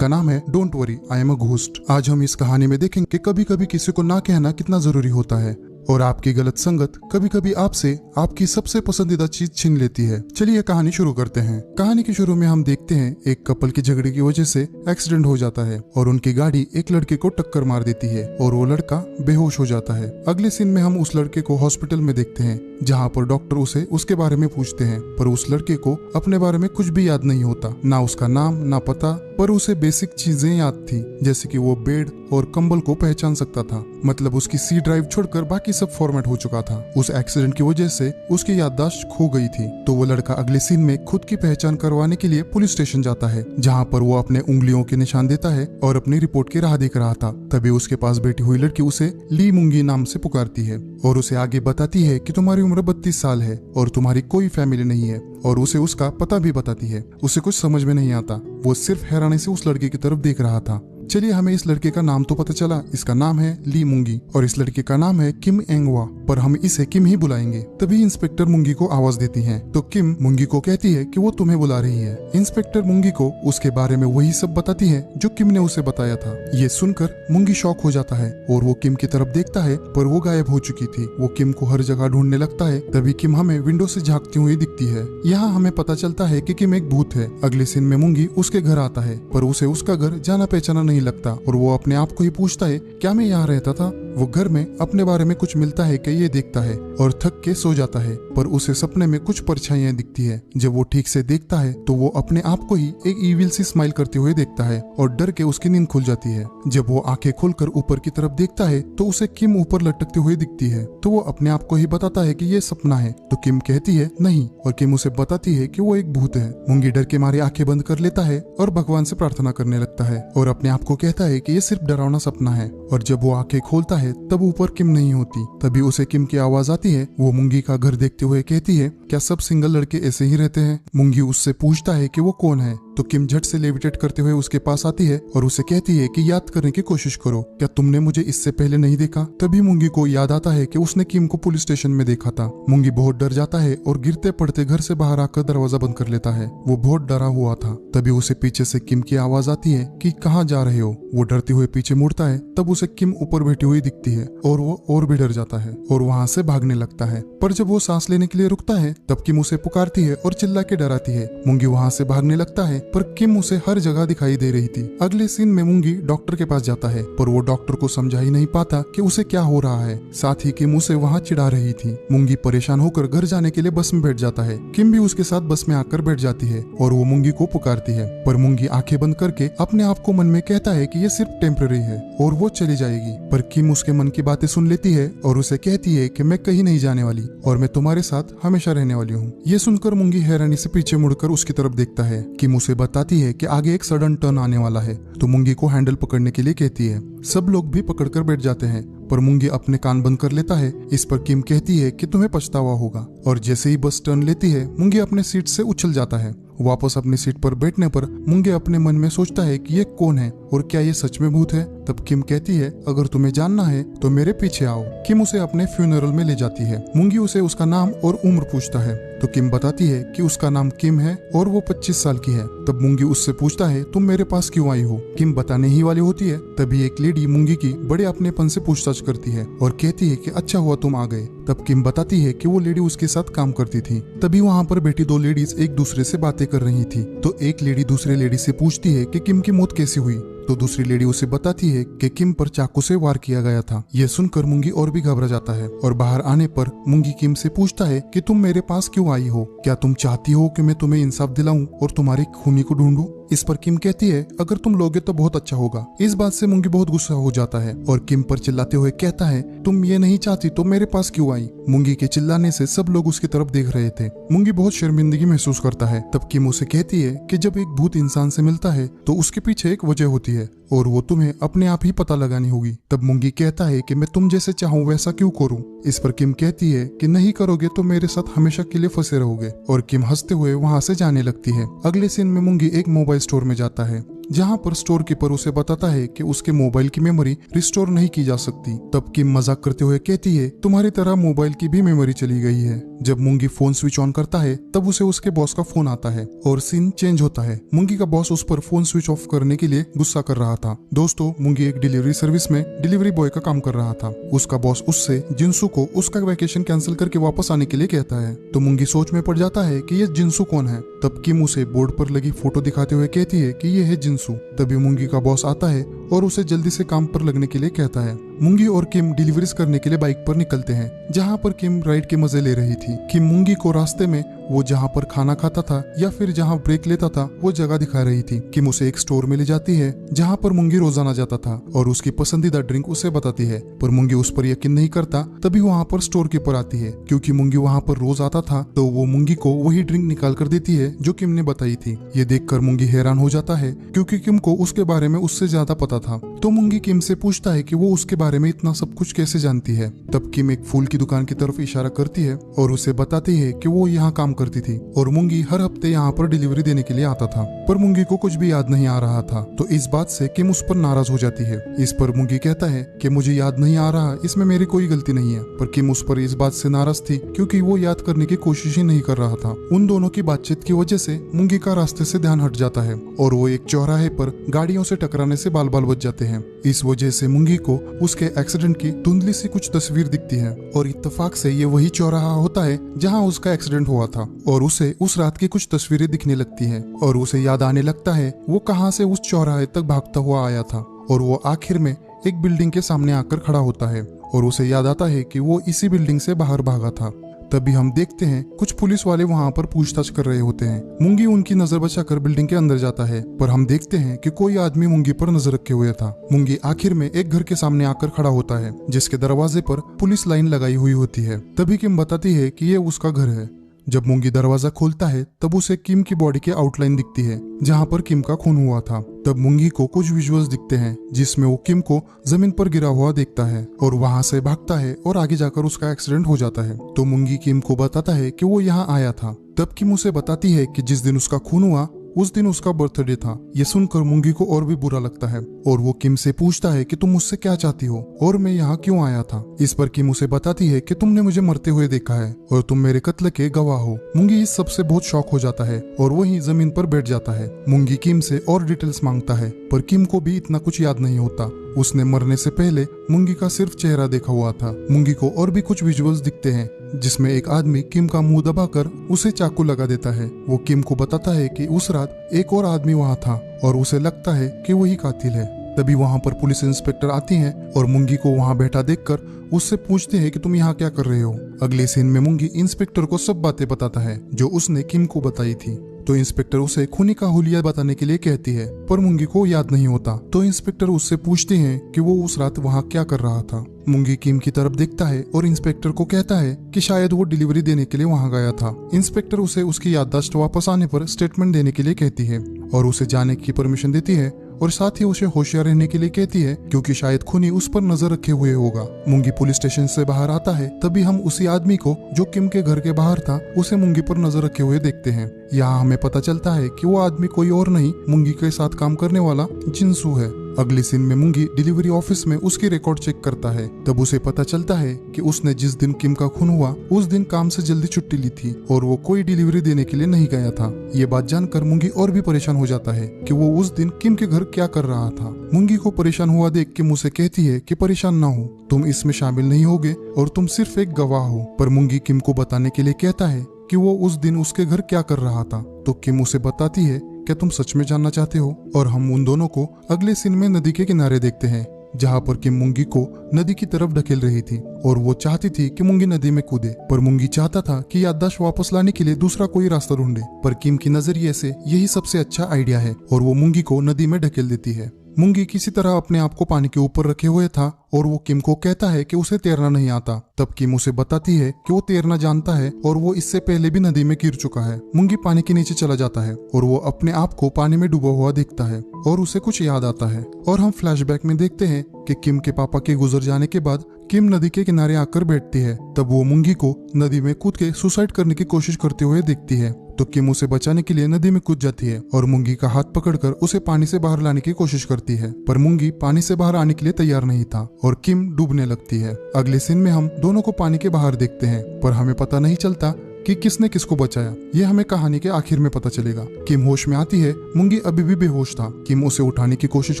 जिसका नाम है don't worry I am a ghost. आज हम इस कहानी में देखेंगे कि कभी कभी किसी को ना कहना कितना जरूरी होता है और आपकी गलत संगत कभी कभी आपसे आपकी सबसे पसंदीदा चीज छीन लेती है। चलिए कहानी शुरू करते हैं। कहानी के शुरू में हम देखते हैं एक कपल के झगड़े की वजह से एक्सीडेंट हो जाता है और उनकी गाड़ी एक लड़के को टक्कर मार देती है और वो लड़का बेहोश हो जाता है। अगले सीन में हम उस लड़के को हॉस्पिटल में देखते हैं जहाँ पर डॉक्टर उसे उसके बारे में पूछते हैं, पर उस लड़के को अपने बारे में कुछ भी याद नहीं होता, ना उसका नाम ना पता, पर उसे बेसिक चीजें याद थी जैसे कि वो बेड और कंबल को पहचान सकता था। मतलब उसकी सी ड्राइव छोड़कर बाकी सब फॉर्मेट हो चुका था। उस एक्सीडेंट की वजह से उसकी याददाश्त खो गई थी। तो वो लड़का अगले सीन में खुद की पहचान करवाने के लिए पुलिस स्टेशन जाता है जहाँ पर वो अपने उंगलियों के निशान देता है और अपनी रिपोर्ट की राह देख रहा था। तभी उसके पास बैठी हुई लड़की उसे ली मुंगी नाम से पुकारती है और उसे आगे बताती है कि तुम्हारी उम्र 32 साल है और तुम्हारी कोई फैमिली नहीं है, और उसे उसका पता भी बताती है। उसे कुछ समझ में नहीं आता, वो सिर्फ हैरानी से उस लड़के की तरफ देख रहा था। चलिए हमें इस लड़के का नाम तो पता चला, इसका नाम है ली मुंगी और इस लड़के का नाम है किम एंगवा, पर हम इसे किम ही बुलाएंगे। तभी इंस्पेक्टर मुंगी को आवाज देती है तो किम मुंगी को कहती है कि वो तुम्हें बुला रही है। इंस्पेक्टर मुंगी को उसके बारे में वही सब बताती है जो किम ने उसे बताया था। ये सुनकर मुंगी शॉक हो जाता है और वो किम की तरफ देखता है, पर वो गायब हो चुकी थी। वो किम को हर जगह ढूंढने लगता है। तभी किम हमें विंडो से झांकती हुई दिखती है। यहाँ हमें पता चलता है कि किम एक भूत है। अगले सीन में मुंगी उसके घर आता है, पर उसे उसका घर जाना पहचाना नहीं लगता और वो अपने आप को ही पूछता है क्या मैं यहाँ रहता था। वो घर में अपने बारे में कुछ मिलता है कि ये देखता है और थक के सो जाता है, पर उसे सपने में कुछ परछाइयां दिखती है। जब वो ठीक से देखता है तो वो अपने आप को ही एक ईविल सी स्माइल करते हुए देखता है और डर के उसकी नींद खुल जाती है। जब वो आंखें खोलकर ऊपर की तरफ देखता है तो उसे किम ऊपर लटकते हुए दिखती है। तो वो अपने आप को ही बताता है कि ये सपना है। तो किम कहती है नहीं, और किम उसे बताती है कि वो एक भूत है। मुंगी डर के मारे आंखें बंद कर लेता है और भगवान से प्रार्थना करने लगता है और अपने आप को कहता है कि ये सिर्फ डरावना सपना है। और जब वो आंखें खोलता है तब ऊपर किम नहीं होती। तभी उसे किम की आवाज आती है। वो मुंगी का घर देखते हुए कहती है क्या सब सिंगल लड़के ऐसे ही रहते हैं। मुंगी उससे पूछता है कि वो कौन है। तो किम झट से लेविटेट करते हुए उसके पास आती है और उसे कहती है कि याद करने की कोशिश करो, क्या तुमने मुझे इससे पहले नहीं देखा। तभी मुंगी को याद आता है कि उसने किम को पुलिस स्टेशन में देखा था। मुंगी बहुत डर जाता है और गिरते पड़ते घर से बाहर आकर दरवाजा बंद कर लेता है। वो बहुत डरा हुआ था। तभी उसे पीछे से किम की आवाज आती है कि कहाँ जा रहे हो। वो डरते हुए पीछे मुड़ता है, तब उसे किम ऊपर बैठी हुई दिखती है और वो और भी डर जाता है और वहाँ से भागने लगता है। पर जब वो सांस लेने के लिए रुकता है तब किम उसे पुकारती है और चिल्ला के डराती है। मुंगी वहाँ से भागने लगता है, पर किम उसे हर जगह दिखाई दे रही थी। अगले सीन में मुंगी डॉक्टर के पास जाता है, पर वो डॉक्टर को समझा ही नहीं पाता कि उसे क्या हो रहा है। साथ ही किम उसे वहाँ चिढ़ा रही थी। मुंगी परेशान होकर घर जाने के लिए बस में बैठ जाता है। किम भी उसके साथ बस में आकर बैठ जाती है और वो मुंगी को पुकारती है, पर मुंगी आंखें बंद करके अपने आप को मन में कहता है कि ये सिर्फ टेम्पररी है और वो चली जाएगी। पर किम उसके मन की बातें सुन लेती है और उसे कहती है कि मैं कहीं नहीं जाने वाली और मैं तुम्हारे साथ हमेशा रहने वाली हूँ। ये सुनकर मुंगी हैरानी से पीछे मुड़कर उसकी तरफ देखता है। किम उसे बताती है कि आगे एक सडन टर्न आने वाला है, तो मुंगी को हैंडल पकड़ने के लिए कहती है। सब लोग भी पकड़कर बैठ जाते हैं, पर मुंगी अपने कान बंद कर लेता है। इस पर किम कहती है कि तुम्हें पछतावा होगा, और जैसे ही बस टर्न लेती है मुंगी अपने सीट से उछल जाता है। वापस अपनी सीट पर बैठने पर मुंगे अपने मन में सोचता है कि ये कौन है और क्या ये सच में भूत है। तब किम कहती है अगर तुम्हें जानना है तो मेरे पीछे आओ। किम उसे अपने फ्यूनरल में ले जाती है। मुंगी उसे उसका नाम और उम्र पूछता है तो किम बताती है कि उसका नाम किम है और वो 25 साल की है। तब मुंगी उससे पूछता है तुम मेरे पास क्यों आई हो। किम बताने ही वाली होती है, तभी एक लेडी मुंगी की बड़े अपनेपन से पूछताछ करती है और कहती है कि अच्छा हुआ तुम आ गए। तब किम बताती है कि वो लेडी उसके साथ काम करती थी। तभी वहाँ पर बैठी दो लेडीज एक दूसरे से बातें कर रही थी। तो एक लेडी दूसरे लेडी से पूछती है कि किम की मौत कैसी हुई। तो दूसरी लेडी उसे बताती है कि किम पर चाकू से वार किया गया था। यह सुनकर मुंगी और भी घबरा जाता है और बाहर आने पर मुंगी किम से पूछता है कि तुम मेरे पास क्यों आई हो, क्या तुम चाहती हो कि मैं तुम्हें इंसाफ दिलाऊं और तुम्हारी खूनी को ढूंढूं। इस पर किम कहती है अगर तुम लोगे तो बहुत अच्छा होगा। इस बात से मुंगी बहुत गुस्सा हो जाता है और किम पर चिल्लाते हुए कहता है तुम ये नहीं चाहती तो मेरे पास क्यों आई। मुंगी के चिल्लाने से सब लोग उसकी तरफ देख रहे थे। मुंगी बहुत शर्मिंदगी महसूस करता है। तब किम उसे कहती है कि जब एक भूत इंसान से मिलता है तो उसके पीछे एक वजह होती है और वो तुम्हें अपने आप ही पता लगानी होगी। तब मुंगी कहता है कि मैं तुम जैसे चाहूं वैसा क्यों करूं। इस पर किम कहती है कि नहीं करोगे तो मेरे साथ हमेशा के लिए फंसे रहोगे, और किम हंसते हुए वहां से जाने लगती है। अगले सीन में मुंगी एक मोबाइल स्टोर में जाता है जहाँ पर स्टोर कीपर उसे बताता है कि उसके मोबाइल की मेमोरी रिस्टोर नहीं की जा सकती। तब किम मजाक करते हुए कहती है, तुम्हारी तरह मोबाइल की भी मेमोरी चली गई है। जब मुंगी फोन स्विच ऑन करता है तब उसे उसके बॉस का फोन आता है और सीन चेंज होता है। मुंगी का बॉस उस पर फोन स्विच ऑफ करने के लिए गुस्सा कर रहा था। दोस्तों, मुंगी एक डिलीवरी सर्विस में डिलीवरी बॉय का काम कर रहा था। उसका बॉस उससे जिंसू को उसका वैकेशन कैंसिल करके वापस आने के लिए कहता है। तो मुंगी सोच में पड़ जाता है कि ये जिंसू कौन है। तब किम उसे बोर्ड पर लगी फोटो दिखाते हुए कहती है कि ये है जिंसू। तभी मुंगी का बॉस आता है और उसे जल्दी से काम पर लगने के लिए कहता है। मुंगी और किम डिलीवरीज करने के लिए बाइक पर निकलते हैं, जहाँ पर किम राइड के मजे ले रही थी। किम मुंगी को रास्ते में वो जहाँ पर खाना खाता था या फिर जहाँ ब्रेक लेता था वो जगह दिखा रही थी। किम उसे एक स्टोर में ले जाती है जहाँ पर मुंगी रोजाना जाता था और उसकी पसंदीदा ड्रिंक उसे बताती है, पर मुंगी उस पर यकीन नहीं करता। तभी वहाँ पर स्टोर कीपर आती है। क्योंकि मुंगी वहाँ पर रोज आता था तो वो मुंगी को वही ड्रिंक निकाल कर देती है जो किम ने बताई थी। ये देखकर मुंगी हैरान हो जाता है क्योंकि किम को उसके बारे में उससे ज्यादा पता था। तो मुंगी किम से पूछता है कि वो उसके बारे में इतना सब कुछ कैसे जानती है। तब किम एक फूल की दुकान की तरफ इशारा करती है और उसे बताती है कि वो यहाँ काम करती थी और मुंगी हर हफ्ते यहाँ पर डिलीवरी देने के लिए आता था। पर मुंगी को कुछ भी याद नहीं आ रहा था। तो इस बात से किम उस पर नाराज हो जाती है। इस पर मुंगी कहता है कि मुझे याद नहीं आ रहा, इसमें मेरी कोई गलती नहीं है। पर किम उस पर इस बात से नाराज थी क्योंकि वो याद करने की कोशिश ही नहीं कर रहा था। उन दोनों की बातचीत की वजह से मुंगी का रास्ते से ध्यान हट जाता है और वो एक चौराहे पर गाड़ियों से टकराने से बाल बाल बच जाते हैं। इस वजह से मुंगी को उसके एक्सीडेंट की धुंधली सी कुछ तस्वीर दिखती है और इत्तेफाक से ये वही चौराहा होता है जहाँ उसका एक्सीडेंट हुआ था और उसे उस रात की कुछ तस्वीरें दिखने लगती है और उसे याद आने लगता है वो कहाँ से उस चौराहे तक भागता हुआ आया था और वो आखिर में एक बिल्डिंग के सामने आकर खड़ा होता है और उसे याद आता है कि वो इसी बिल्डिंग से बाहर भागा था। तभी हम देखते हैं कुछ पुलिस वाले वहाँ पर पूछताछ कर रहे होते हैं। मुंगी उनकी नजर बचाकर बिल्डिंग के अंदर जाता है, पर हम देखते हैं कि कोई आदमी मुंगी पर नजर रखे हुए था। मुंगी आखिर में एक घर के सामने आकर खड़ा होता है जिसके दरवाजे पर पुलिस लाइन लगाई हुई होती है। तभी किम बताती है कि ये उसका घर है। जब मुंगी दरवाजा खोलता है तब उसे किम की बॉडी की आउटलाइन दिखती है जहाँ पर किम का खून हुआ था। तब मुंगी को कुछ विजुअल्स दिखते हैं जिसमें वो किम को जमीन पर गिरा हुआ देखता है और वहां से भागता है और आगे जाकर उसका एक्सीडेंट हो जाता है। तो मुंगी किम को बताता है कि वो यहाँ आया था। तब किम उसे बताती है कि जिस दिन उसका खून हुआ उस दिन उसका बर्थडे था। ये सुनकर मुंगी को और भी बुरा लगता है और वो किम से पूछता है कि तुम मुझसे क्या चाहती हो और मैं यहाँ क्यों आया था। इस पर किम उसे बताती है कि तुमने मुझे मरते हुए देखा है और तुम मेरे कत्ल के गवाह हो। मुंगी इस सबसे बहुत शॉक हो जाता है और वहीं जमीन पर बैठ जाता है। मुंगी किम से और डिटेल्स मांगता है पर किम को भी इतना कुछ याद नहीं होता। उसने मरने से पहले मुंगी का सिर्फ चेहरा देखा हुआ था। मुंगी को और भी कुछ विजुअल्स दिखते हैं जिसमें एक आदमी किम का मुंह दबाकर उसे चाकू लगा देता है। वो किम को बताता है कि उस रात एक और आदमी वहाँ था और उसे लगता है कि वही कातिल है। तभी वहाँ पर पुलिस इंस्पेक्टर आती हैं और मुंगी को वहाँ बैठा देखकर उससे पूछते हैं कि तुम यहाँ क्या कर रहे हो। अगले सीन में मुंगी इंस्पेक्टर को सब बातें बताता है जो उसने किम को बताई थी। तो इंस्पेक्टर उसे खूनी का हुलिया बताने के लिए कहती है पर मुंगी को याद नहीं होता। तो इंस्पेक्टर उससे पूछते हैं कि वो उस रात वहाँ क्या कर रहा था। मुंगी किम की तरफ देखता है और इंस्पेक्टर को कहता है कि शायद वो डिलीवरी देने के लिए वहाँ गया था। इंस्पेक्टर उसे उसकी याददाश्त वापस आने पर स्टेटमेंट देने के लिए कहती है और उसे जाने की परमिशन देती है और साथ ही उसे होशियार रहने के लिए कहती है क्योंकि शायद खूनी उस पर नजर रखे हुए होगा। मुंगी पुलिस स्टेशन से बाहर आता है तभी हम उसी आदमी को जो किम के घर के बाहर था उसे मुंगी पर नजर रखे हुए देखते हैं। यहाँ हमें पता चलता है कि वो आदमी कोई और नहीं मुंगी के साथ काम करने वाला जिंसू है। अगली सीन में मुंगी डिलीवरी ऑफिस में उसकी रिकॉर्ड चेक करता है। तब उसे पता चलता है कि उसने जिस दिन किम का खून हुआ उस दिन काम से जल्दी छुट्टी ली थी और वो कोई डिलीवरी देने के लिए नहीं गया था। ये बात जानकर मुंगी और भी परेशान हो जाता है कि वो उस दिन किम के घर क्या कर रहा था। मुंगी को परेशान हुआ देख किम उसे कहती है कि परेशान ना हो, तुम इसमें शामिल नहीं होगे और तुम सिर्फ एक गवाह हो। पर मुंगी किम को बताने के लिए कहता है कि वो उस दिन उसके घर क्या कर रहा था। तो किम उसे बताती है क्या तुम सच में जानना चाहते हो। और हम उन दोनों को अगले सीन में नदी के किनारे देखते हैं जहाँ पर किम मुंगी को नदी की तरफ ढकेल रही थी और वो चाहती थी कि मुंगी नदी में कूदे, पर मुंगी चाहता था कि याददाश्त वापस लाने के लिए दूसरा कोई रास्ता ढूंढे। पर किम की नजरिए से यही सबसे अच्छा आइडिया है और वो मुंगी को नदी में ढकेल देती है। मुंगी किसी तरह अपने आप को पानी के ऊपर रखे हुए था और वो किम को कहता है कि उसे तैरना नहीं आता। तब किम उसे बताती है कि वो तैरना जानता है और वो इससे पहले भी नदी में गिर चुका है। मुंगी पानी के नीचे चला जाता है और वो अपने आप को पानी में डूबा हुआ देखता है और उसे कुछ याद आता है और हम फ्लैशबैक में देखते हैं कि किम के पापा के गुजर जाने के बाद किम नदी के किनारे आकर बैठती है। तब वो मुंगी को नदी में कूद के सुसाइड करने की कोशिश करते हुए देखती है। तो किम उसे बचाने के लिए नदी में कूद जाती है और मुंगी का हाथ पकड़कर उसे पानी से बाहर लाने की कोशिश करती है, पर मुंगी पानी से बाहर आने के लिए तैयार नहीं था और किम डूबने लगती है। अगले सीन में हम दोनों को पानी के बाहर देखते हैं, पर हमें पता नहीं चलता कि किसने किसको बचाया। ये हमें कहानी के आखिर में पता चलेगा। किम होश में आती है, मुंगी अभी भी बेहोश था। किम उसे उठाने की कोशिश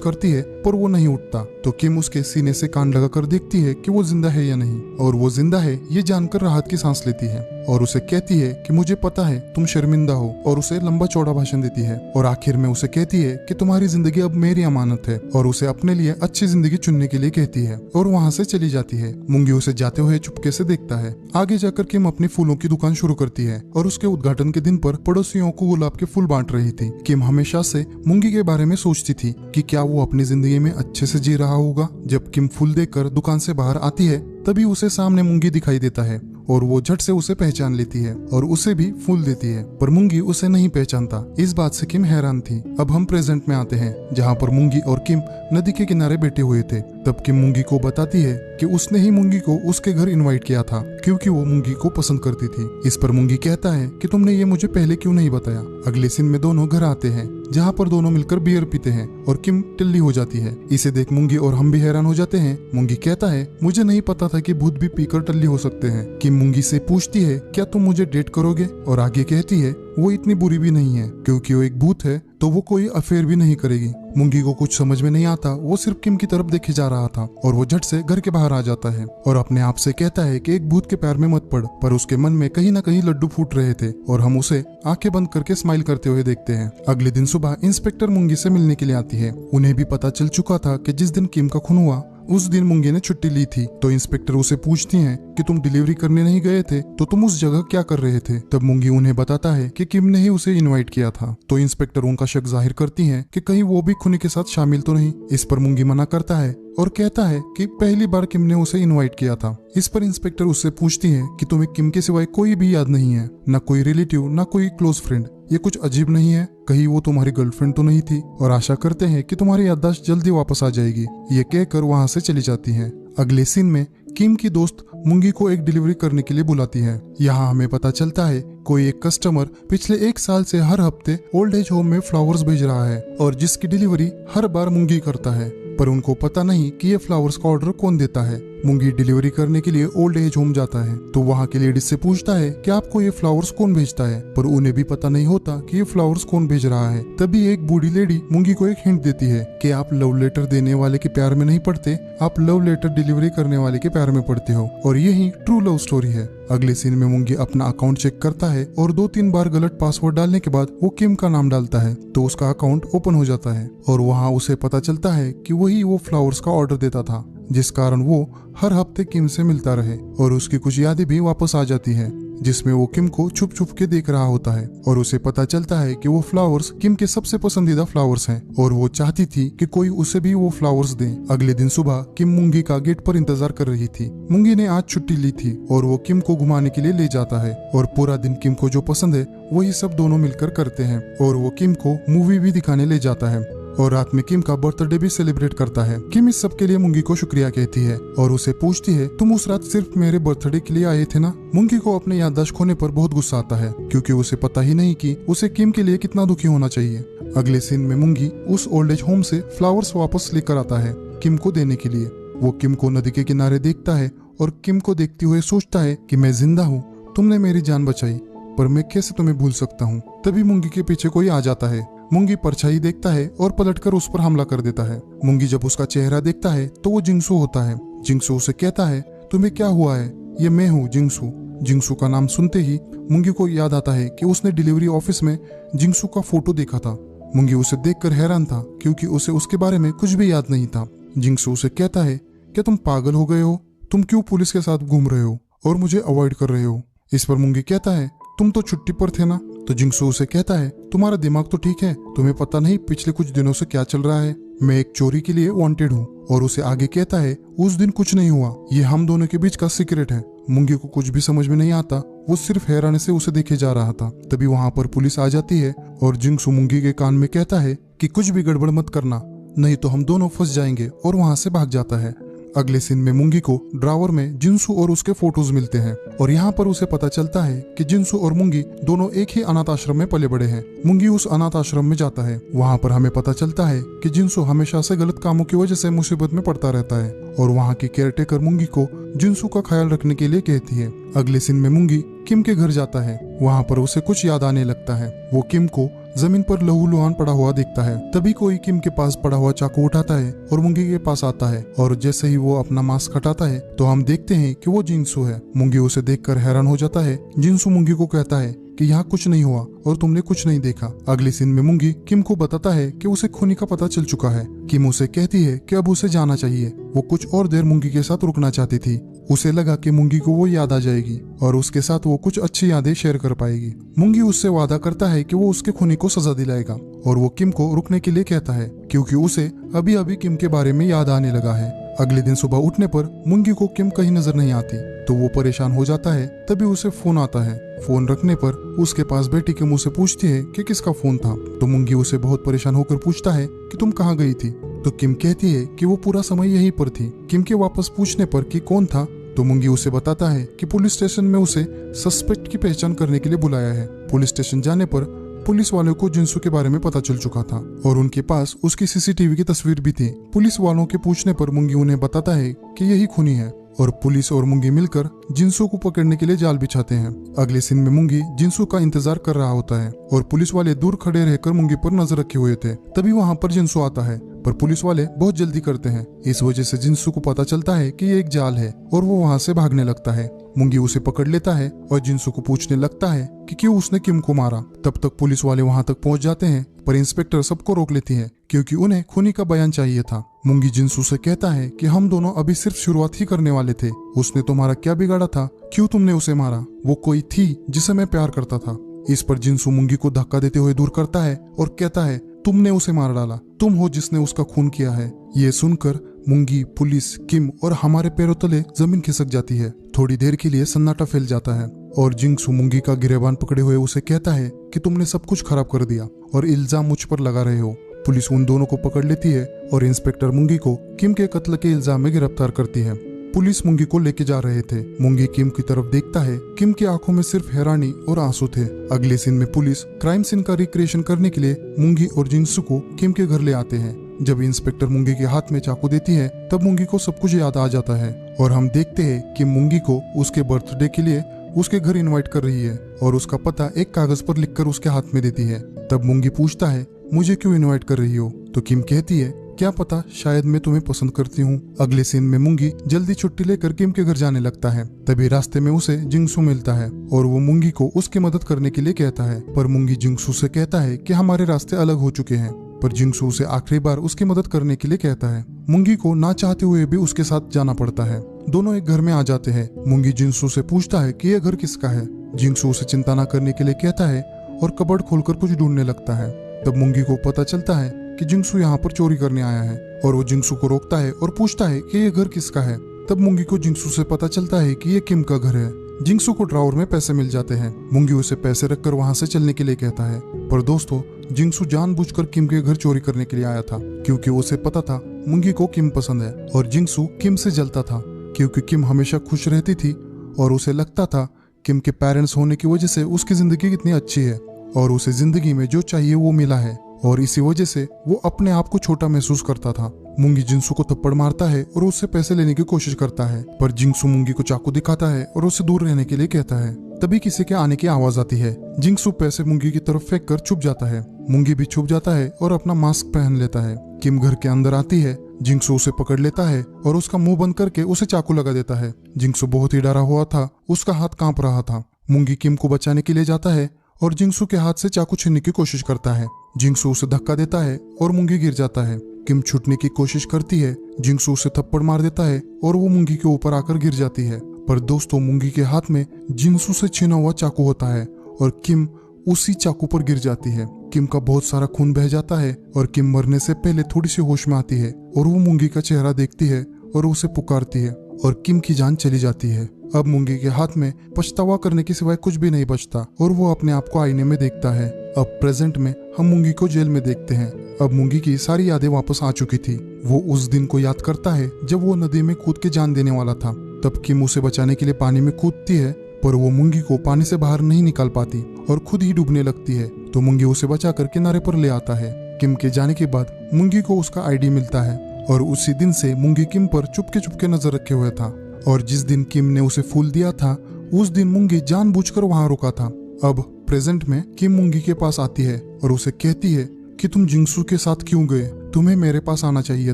करती है पर वो नहीं उठता, तो किम उसके सीने से कान लगाकर देखती है कि वो जिंदा है या नहीं, और वो जिंदा है ये जानकर राहत की सांस लेती है और उसे कहती है कि मुझे पता है तुम शर्मिंदा हो, और उसे लंबा चौड़ा भाषण देती है और आखिर में उसे कहती है कि तुम्हारी जिंदगी अब मेरी अमानत है, और उसे अपने लिए अच्छी जिंदगी चुनने के लिए कहती है और वहाँ से चली जाती है। मुंगी उसे जाते हुए चुपके से देखता है। आगे जाकर किम अपनी फूलों की दुकान शुरू करती है और उसके उद्घाटन के दिन पर पड़ोसियों को गुलाब के फूल बांट रही थी। किम हमेशा से मुंगी के बारे में सोचती थी कि क्या वो अपनी जिंदगी में अच्छे से जी रहा होगा। जब किम फूल देखकर दुकान से बाहर आती है तभी उसे सामने मुंगी दिखाई देता है और वो झट से उसे पहचान लेती है और उसे भी फूल देती है, पर मुंगी उसे नहीं पहचानता। इस बात से किम हैरान थी। अब हम प्रेजेंट में आते हैं जहाँ पर मुंगी और किम नदी के किनारे बैठे हुए थे। तब किम मुंगी को बताती है कि उसने ही मुंगी को उसके घर इनवाइट किया था क्योंकि वो मुंगी को पसंद करती थी। इस पर मुंगी कहता है कि तुमने ये मुझे पहले क्यों नहीं बताया। अगले सीन में दोनों घर आते हैं जहाँ पर दोनों मिलकर बियर पीते हैं और किम टिल्ली हो जाती है। इसे देख मुंगी और हम भी हैरान हो जाते हैं। मुंगी कहता है मुझे नहीं पता था कि भूत भी पीकर टल्ली हो सकते हैं। किम मुंगी से पूछती है क्या तुम मुझे डेट करोगे, और आगे कहती है वो इतनी बुरी भी नहीं है क्योंकि वो एक भूत है तो वो कोई अफेयर भी नहीं करेगी। मुंगी को कुछ समझ में नहीं आता, वो सिर्फ किम की तरफ देखे जा रहा था और वो झट से घर के बाहर आ जाता है और अपने आप से कहता है कि एक भूत के पैर में मत पड़, पर उसके मन में कहीं ना कहीं लड्डू फूट रहे थे और हम उसे आंखें बंद करके स्माइल करते हुए देखते हैं। अगले दिन सुबह इंस्पेक्टर मुंगी से मिलने के लिए आती है। उन्हें भी पता चल चुका था कि जिस दिन किम का खून हुआ उस दिन मुंगी ने छुट्टी ली थी, तो इंस्पेक्टर उसे पूछती हैं कि तुम डिलीवरी करने नहीं गए थे तो तुम उस जगह क्या कर रहे थे। तब मुंगी उन्हें बताता है कि किम ने ही उसे इनवाइट किया था, तो इंस्पेक्टर उनका शक जाहिर करती हैं कि कहीं वो भी खूनी के साथ शामिल तो नहीं। इस पर मुंगी मना करता है और कहता है कि पहली बार किम ने उसे इनवाइट किया था। इस पर इंस्पेक्टर उससे पूछती है कि तुम्हें किम के सिवाय कोई भी याद नहीं है, न कोई रिलेटिव न कोई क्लोज फ्रेंड, ये कुछ अजीब नहीं है, कहीं वो तुम्हारी गर्लफ्रेंड तो नहीं थी, और आशा करते हैं कि तुम्हारी याददाश्त जल्दी वापस आ जाएगी। ये कहकर वहाँ से चली जाती है। अगले सीन में किम की दोस्त मुंगी को एक डिलीवरी करने के लिए बुलाती है। यहाँ हमें पता चलता है कोई एक कस्टमर पिछले 1 साल से हर हफ्ते ओल्ड एज होम में फ्लावर्स भेज रहा है और जिसकी डिलीवरी हर बार मुंगी करता है, पर उनको पता नहीं कि ये फ्लावर्स का ऑर्डर कौन देता है। मुंगी डिलीवरी करने के लिए ओल्ड एज होम जाता है तो वहाँ के लेडीज से पूछता है कि आपको ये फ्लावर्स कौन भेजता है, पर उन्हें भी पता नहीं होता कि ये फ्लावर्स कौन भेज रहा है। तभी एक बूढ़ी लेडी मुंगी को एक हिंट देती है कि आप लव लेटर देने वाले के प्यार में नहीं पड़ते, आप लव लेटर डिलीवरी करने वाले के प्यार में पड़ते हो, और यही ट्रू लव स्टोरी है। अगले सीन में मुंगी अपना अकाउंट चेक करता है और 2-3 बार गलत पासवर्ड डालने के बाद वो किम का नाम डालता है तो उसका अकाउंट ओपन हो जाता है और वहाँ उसे पता चलता है कि वही वो फ्लावर्स का ऑर्डर देता था, जिस कारण वो हर हफ्ते किम से मिलता रहे और उसकी कुछ यादें भी वापस आ जाती है, जिसमें वो किम को छुप छुप के देख रहा होता है और उसे पता चलता है कि वो फ्लावर्स किम के सबसे पसंदीदा फ्लावर्स हैं और वो चाहती थी कि कोई उसे भी वो फ्लावर्स दे। अगले दिन सुबह किम मुंगी का गेट पर इंतजार कर रही थी। मुंगी ने आज छुट्टी ली थी और वो किम को घुमाने के लिए ले जाता है और पूरा दिन किम को जो पसंद है वही सब दोनों मिलकर करते हैं और वो किम को मूवी भी दिखाने ले जाता है और रात में किम का बर्थडे भी सेलिब्रेट करता है। किम इस सब के लिए मुंगी को शुक्रिया कहती है और उसे पूछती है तुम उस रात सिर्फ मेरे बर्थडे के लिए आए थे ना। मुंगी को अपने याददाश्त खोने पर बहुत गुस्सा आता है क्योंकि उसे पता ही नहीं कि उसे किम के लिए कितना दुखी होना चाहिए। अगले सीन में मुंगी उस ओल्ड एज होम से फ्लावर्स वापस लेकर आता है किम को देने के लिए। वो किम को नदी के किनारे देखता है और किम को देखते हुए सोचता है कि मैं जिंदा हूँ, तुमने मेरी जान बचाई, पर मैं कैसे तुम्हें भूल सकता हूँ। तभी मुंगी के पीछे कोई आ जाता है। मुंगी परछाई देखता है और पलटकर उस पर हमला कर देता है। मुंगी जब उसका चेहरा देखता है तो वो जिंगसू होता है। जिंगसू उसे कहता है तुम्हें क्या हुआ है, ये मैं हूँ जिंगसू। जिंगसू का नाम सुनते ही मुंगी को याद आता है कि उसने डिलीवरी ऑफिस में जिंगसू का फोटो देखा था। मुंगी उसे देखकर हैरान था क्योंकि उसे उसके बारे में कुछ भी याद नहीं था। जिंगसू उसे कहता है क्या तुम पागल हो गए हो, तुम क्यों पुलिस के साथ घूम रहे हो और मुझे अवॉइड कर रहे हो। इस पर मुंगी कहता है तुम तो छुट्टी पर थे ना। तो जिंगसू उसे कहता है तुम्हारा दिमाग तो ठीक है, तुम्हें पता नहीं पिछले कुछ दिनों से क्या चल रहा है, मैं एक चोरी के लिए वांटेड हूँ। और उसे आगे कहता है उस दिन कुछ नहीं हुआ, ये हम दोनों के बीच का सीक्रेट है। मुंगी को कुछ भी समझ में नहीं आता, वो सिर्फ हैरानी से उसे देखे जा रहा था। तभी वहाँ पर पुलिस आ जाती है और जिंगसू मुंगी के कान में कहता है कि कुछ भी गड़बड़ मत करना, नहीं तो हम दोनों फंस जाएंगे, और वहाँ से भाग जाता है। अगले सीन में मुंगी को ड्रावर में जिनसू और उसके फोटोज मिलते हैं और यहाँ पर उसे पता चलता है कि जिनसू और मुंगी दोनों एक ही अनाथ आश्रम में पले बड़े हैं। मुंगी उस अनाथ आश्रम में जाता है। वहाँ पर हमें पता चलता है कि जिनसू हमेशा से गलत कामों की वजह से मुसीबत में पड़ता रहता है और वहाँ की केयरटेकर मुंगी को जिनसू का ख्याल रखने के लिए कहती है। अगले सीन में मुंगी किम के घर जाता है। वहाँ पर उसे कुछ याद आने लगता है। वो किम को जमीन पर लहूलुहान पड़ा हुआ दिखता है। तभी कोई किम के पास पड़ा हुआ चाकू उठाता है और मुंगी के पास आता है और जैसे ही वो अपना मास्क हटाता है तो हम देखते हैं कि वो जिनसू है। मुंगी उसे देखकर हैरान हो जाता है। जिनसू मुंगी को कहता है कि यहाँ कुछ नहीं हुआ और तुमने कुछ नहीं देखा। अगले सीन में मुंगी किम को बताता है कि उसे खूनी का पता चल चुका है। किम उसे कहती है कि अब उसे जाना चाहिए। वो कुछ और देर मुंगी के साथ रुकना चाहती थी। उसे लगा कि मुंगी को वो याद आ जाएगी और उसके साथ वो कुछ अच्छी यादें शेयर कर पाएगी। मुंगी उससे वादा करता है कि वो उसके खूनी को सजा दिलाएगा और वो किम को रुकने के लिए कहता है क्योंकि उसे अभी अभी किम के बारे में याद आने लगा है। अगले दिन सुबह उठने पर मुंगी को किम कहीं नजर नहीं आती तो वो परेशान हो जाता है। तभी उसे फोन आता है। फोन रखने पर उसके पास बेटी किम उसे पूछती है कि किसका फोन था। तो मुंगी उसे बहुत परेशान होकर पूछता है कि तुम कहाँ गई थी। तो किम कहती है कि वो पूरा समय यहीं पर थी। किम के वापस पूछने पर कि कौन था तो मुंगी उसे बताता है कि पुलिस स्टेशन में उसे सस्पेक्ट की पहचान करने के लिए बुलाया है। पुलिस स्टेशन जाने पर पुलिस वालों को जिनसू के बारे में पता चल चुका था और उनके पास उसकी सीसीटीवी की तस्वीर भी थी। पुलिस वालों के पूछने पर मुंगी उन्हें बताता है कि यही खूनी है और पुलिस और मुंगी मिलकर जिनसू को पकड़ने के लिए जाल बिछाते हैं। अगले सीन में मुंगी जिनसू का इंतजार कर रहा होता है और पुलिस वाले दूर खड़े रहकर मुंगी पर नजर रखे हुए थे। तभी वहाँ पर जिनसू आता है पर पुलिस वाले बहुत जल्दी करते हैं। इस वजह से जिनसू को पता चलता है कि ये एक जाल है और वो वहाँ से भागने लगता है। मुंगी उसे पकड़ लेता है और जिनसू को पूछने लगता है कि क्यों उसने किम को मारा। तब तक पुलिस वाले वहाँ तक पहुँच जाते हैं पर इंस्पेक्टर सबको रोक लेती है क्योंकि उन्हें खूनी का बयान चाहिए था। मुंगी जिनसू से कहता है कि हम दोनों अभी सिर्फ शुरुआत ही करने वाले थे। उसने तुम्हारा क्या बिगाड़ा था, क्यों तुमने उसे मारा? वो कोई थी जिसे मैं प्यार करता था। इस पर जिनसू मुंगी को धक्का देते हुए दूर करता है और कहता है तुमने उसे मार डाला, तुम हो जिसने उसका खून किया है। ये सुनकर मुंगी, पुलिस, किम और हमारे पैरों तले जमीन खिसक जाती है। थोड़ी देर के लिए सन्नाटा फैल जाता है और जिनसू मुंगी का गिरेबान पकड़े हुए उसे कहता है कि तुमने सब कुछ खराब कर दिया और इल्जाम मुझ पर लगा रहे हो। पुलिस उन दोनों को पकड़ लेती है और इंस्पेक्टर मुंगी को किम के कत्ल के इल्जाम में गिरफ्तार करती है। पुलिस मुंगी को लेके जा रहे थे। मुंगी किम की तरफ देखता है। किम की आंखों में सिर्फ हैरानी और आंसू थे। अगले सीन में पुलिस क्राइम सीन का रिक्रिएशन करने के लिए मुंगी और जिनसू को किम के घर ले आते हैं। जब इंस्पेक्टर मुंगी के हाथ में चाकू देती है तब मुंगी को सब कुछ याद आ जाता है और हम देखते हैं कि मुंगी को उसके बर्थडे के लिए उसके घर इनवाइट कर रही है और उसका पता एक कागज पर लिखकर उसके हाथ में देती है। तब मुंगी पूछता है मुझे क्यों इनवाइट कर रही हो? तो किम कहती है क्या पता शायद मैं तुम्हें पसंद करती हूँ। अगले सीन में मुंगी जल्दी छुट्टी लेकर किम के घर जाने लगता है। तभी रास्ते में उसे जिंगसू मिलता है और वो मुंगी को उसकी मदद करने के लिए कहता है पर मुंगी जिंगसू से कहता है कि हमारे रास्ते अलग हो चुके हैं। पर जिंगसू उसे आखिरी बार उसकी मदद करने के लिए कहता है। मुंगी को ना चाहते हुए भी उसके साथ जाना पड़ता है। दोनों एक घर में आ जाते हैं। मुंगी जिंगसू से पूछता है कि यह घर किसका है। जिंगसू उसे चिंता न करने के लिए कहता है और कबर्ड खोलकर कुछ ढूंढने लगता है। तब मुंगी को पता चलता है कि जिंगसू यहाँ पर चोरी करने आया है और वो जिंगसू को रोकता है और पूछता है कि ये घर किसका है। तब मुंगी को जिंगसू से पता चलता है कि ये किम का घर है। जिंगसू को ड्रावर में पैसे मिल जाते हैं। मुंगी उसे पैसे रखकर वहाँ से चलने के लिए कहता है पर दोस्तों जिंगसू जानबूझकर किम के घर चोरी करने के लिए आया था क्योंकि उसे पता था मुंगी को किम पसंद है और जिंगसू किम से जलता था क्योंकि किम हमेशा खुश रहती थी और उसे लगता था किम के पेरेंट्स होने की वजह से उसकी जिंदगी कितनी अच्छी है और उसे जिंदगी में जो चाहिए वो मिला है और इसी वजह से वो अपने आप को छोटा महसूस करता था। मुंगी जिंगसू को थप्पड़ मारता है और उससे पैसे लेने की कोशिश करता है पर जिंगसू मुंगी को चाकू दिखाता है और उससे दूर रहने के लिए कहता है। तभी किसी के आने की आवाज आती है। जिंगसू पैसे मुंगी की तरफ फेंक कर छुप जाता है। मुंगी भी छुप जाता है और अपना मास्क पहन लेता है। किम घर के अंदर आती है। जिंगसू उसे पकड़ लेता है और उसका मुंह बंद करके उसे चाकू लगा देता है। जिंगसू बहुत ही डरा हुआ था, उसका हाथ कांप रहा था। मुंगी किम को बचाने के लिए जाता है और जिंगसू के हाथ से चाकू छीनने की कोशिश करता है। जिंगसू उसे धक्का देता है और मुंगी गिर जाता है। किम छूटने की कोशिश करती है। जिंगसू उसे थप्पड़ मार देता है और वो मुंगी के ऊपर आकर गिर जाती है। पर दोस्तों मुंगी के हाथ में जिंगसू से छीना हुआ चाकू होता है और किम उसी चाकू पर गिर जाती है। किम का बहुत सारा खून बह जाता है और किम मरने से पहले थोड़ी सी होश में आती है और वो मुंगी का चेहरा देखती है और उसे पुकारती है और किम की जान चली जाती है। अब मूंगी के हाथ में पछतावा करने के सिवाय कुछ भी नहीं बचता और वो अपने आप को आईने में देखता है। अब प्रेजेंट में हम मूंगी को जेल में देखते हैं। अब मूंगी की सारी यादें वापस आ चुकी थी। वो उस दिन को याद करता है जब वो नदी में कूद के जान देने वाला था। तब किम उसे बचाने के लिए पानी में कूदती है, पर वो मूंगी को पानी से बाहर नहीं निकाल पाती और खुद ही डूबने लगती है। तो मूंगी उसे बचाकर किनारे पर ले आता है। किम के जाने के बाद मूंगी को उसका आईडी मिलता है और उसी दिन से मूंगी किम पर चुपके चुपके नजर रखे हुए था। और जिस दिन किम ने उसे फूल दिया था उस दिन मूंगी जानबूझकर वहां रुका था। अब प्रेजेंट में किम मूंगी के पास आती है और उसे कहती है कि तुम जिंगसू के साथ क्यों गए, तुम्हें मेरे पास आना चाहिए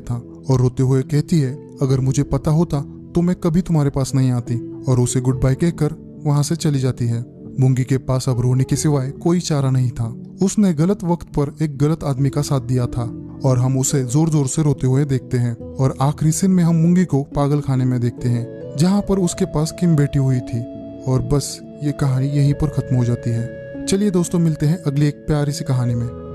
था। और रोते हुए कहती है अगर मुझे पता होता तो मैं कभी तुम्हारे पास नहीं आती, और उसे गुड बाय कहकर वहां से चली जाती है। मूंगी के पास अब रोने के सिवाय कोई चारा नहीं था। उसने गलत वक्त पर एक गलत आदमी का साथ दिया था और हम उसे जोर जोर से रोते हुए देखते हैं। और आखिरी सीन में हम मूंगी को पागल खाने में देखते हैं जहाँ पर उसके पास किम बैठी हुई थी। और बस ये कहानी यहीं पर खत्म हो जाती है। चलिए दोस्तों, मिलते हैं अगली एक प्यारी सी कहानी में।